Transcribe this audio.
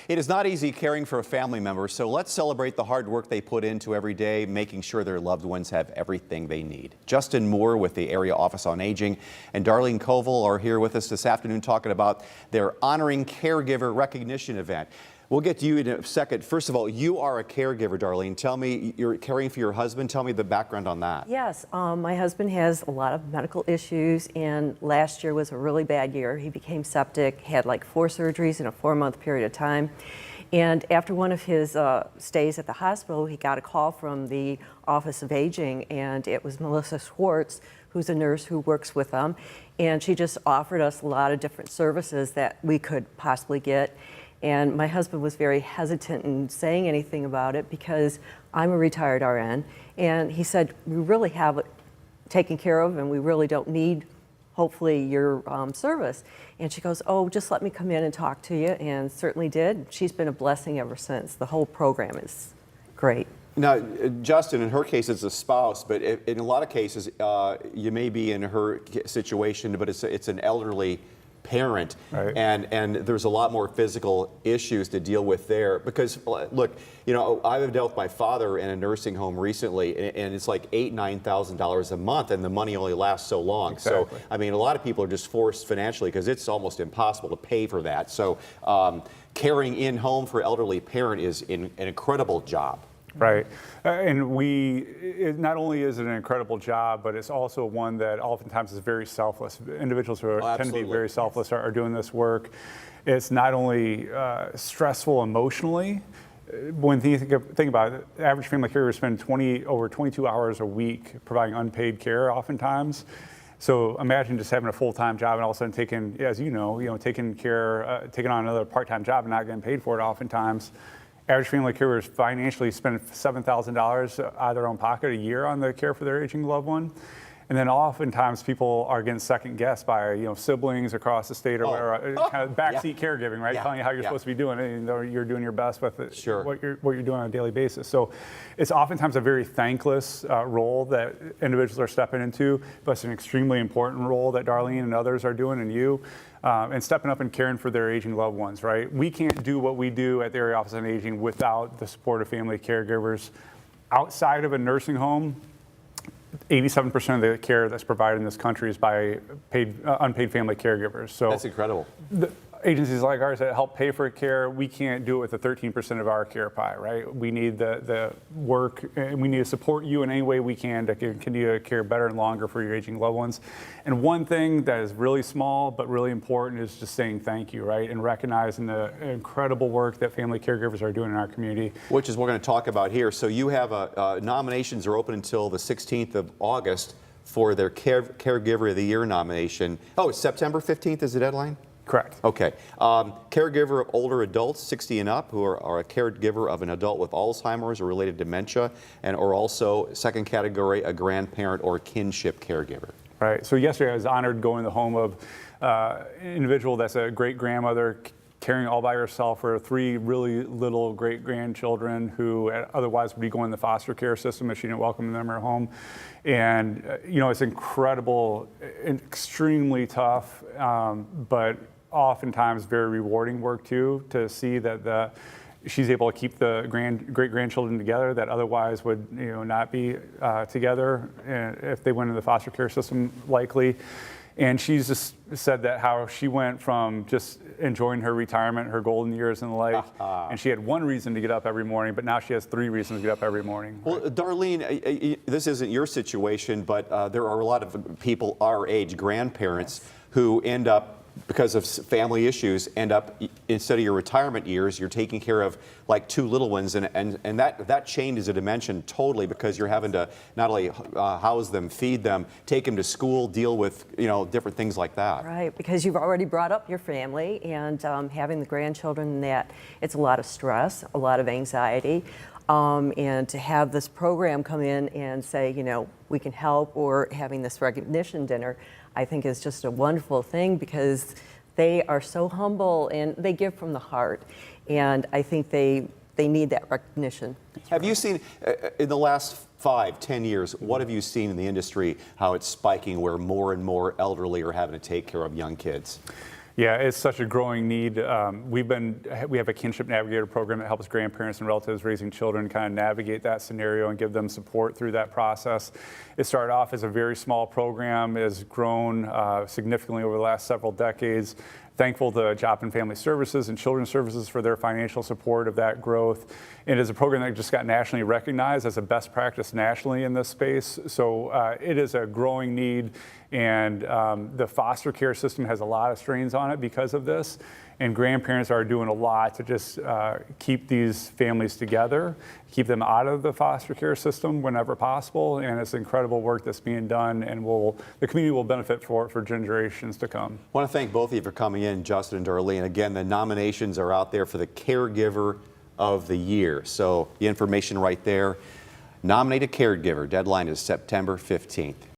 It is not easy caring for a family member, so let's celebrate the hard work they put into every day, making sure their loved ones have everything they need. Justin Moor with the Area Office on Aging and Darlene Koval are here with us this afternoon talking about their Honoring Caregiver Recognition event. We'll get to you in a second. First of all, you are a caregiver, Darlene. Tell me, you're caring for your husband. Tell me the background on that. Yes, my husband has a lot of medical issues, and last year was a really bad year. He became septic, had like 4 surgeries in a 4-month period of time. And after one of his stays at the hospital, he got a call from the Office of Aging, and it was Melissa Schwartz, who's a nurse who works with them. And she just offered us a lot of different services that we could possibly get. And my husband was very hesitant in saying anything about it because I'm a retired RN. And he said, we really have it taken care of and we really don't need, hopefully, your service. And she goes, oh, just let me come in and talk to you, and certainly did. She's been a blessing ever since. The whole program is great. Now, Justin, in her case, it's a spouse, but in a lot of cases, you may be in her situation, but it's an elderly parent, right. and there's a lot more physical issues to deal with there because look, you know, I've dealt with my father in a nursing home recently, and it's like $8,000–9,000 a month, and the money only lasts so long. Exactly. So I mean, a lot of people are just forced financially because it's almost impossible to pay for that. So caring in home for elderly parent is an incredible job. Right, and it not only is it an incredible job, but it's also one that oftentimes is very selfless. Individuals who tend to be very selfless are doing this work. It's not only stressful emotionally. When you think about it, the average family caregiver spend over 22 hours a week providing unpaid care oftentimes. So imagine just having a full-time job and all of a sudden taking, as you know, taking on another part-time job and not getting paid for it oftentimes. Average family caregivers financially spend $7,000 out of their own pocket a year on the care for their aging loved one. And then oftentimes people are getting second guessed by siblings across the state or whatever, kind of backseat caregiving, right? Telling you how you're supposed to be doing it, and you're doing your best with it, what you're doing on a daily basis. So it's oftentimes a very thankless role that individuals are stepping into, but it's an extremely important role that Darlene and others are doing, and you. And stepping up and caring for their aging loved ones, right? We can't do what we do at the Area Office on Aging without the support of family caregivers. Outside of a nursing home, 87% of the care that's provided in this country is by unpaid family caregivers. So that's incredible. Agencies like ours that help pay for care, we can't do it with the 13% of our care pie, right? We need the work, and we need to support you in any way we can to continue to care better and longer for your aging loved ones. And one thing that is really small but really important is just saying thank you, right? And recognizing the incredible work that family caregivers are doing in our community. Which is what we're going to talk about here. So you have nominations are open until the 16th of August for their Caregiver of the Year nomination. Oh, it's September 15th is the deadline? Correct. Okay. Caregiver of older adults 60 and up who are a caregiver of an adult with Alzheimer's or related dementia, and or also second category, a grandparent or kinship caregiver. Right. So yesterday I was honored going to the home of an individual that's a great-grandmother caring all by herself for 3 really little great-grandchildren who otherwise would be going in the foster care system if she didn't welcome them in her home. And, it's incredible, extremely tough, but oftentimes very rewarding work, too, to see that she's able to keep the great-grandchildren together that otherwise would not be together if they went into the foster care system, likely. And she's just said that how she went from just enjoying her retirement, her golden years in the lake, and she had 1 reason to get up every morning, but now she has 3 reasons to get up every morning. Well, Darlene, this isn't your situation, but there are a lot of people our age, grandparents, who end up, because of family issues, end up, instead of your retirement years, you're taking care of like 2 little ones, and that changes a dimension totally because you're having to not only house them, feed them, take them to school, deal with different things like that. Right, because you've already brought up your family, and having the grandchildren, that it's a lot of stress, a lot of anxiety. And to have this program come in and say, we can help, or having this recognition dinner, I think is just a wonderful thing because they are so humble and they give from the heart. And I think they need that recognition. Have you seen, in the last 5–10 years, what have you seen in the industry, how it's spiking where more and more elderly are having to take care of young kids? Yeah, it's such a growing need. We have a kinship navigator program that helps grandparents and relatives raising children kind of navigate that scenario and give them support through that process. It started off as a very small program, has grown significantly over the last several decades. Thankful to Job and Family Services and Children's Services for their financial support of that growth. It is a program that just got nationally recognized as a best practice nationally in this space. So it is a growing need, and the foster care system has a lot of strains on it because of this. And grandparents are doing a lot to just keep these families together, keep them out of the foster care system whenever possible. And it's incredible work that's being done, and the community will benefit for generations to come. I want to thank both of you for coming in, Justin and Darlene. Again, the nominations are out there for the Caregiver of the Year. So the information right there. Nominate a caregiver. Deadline is September 15th.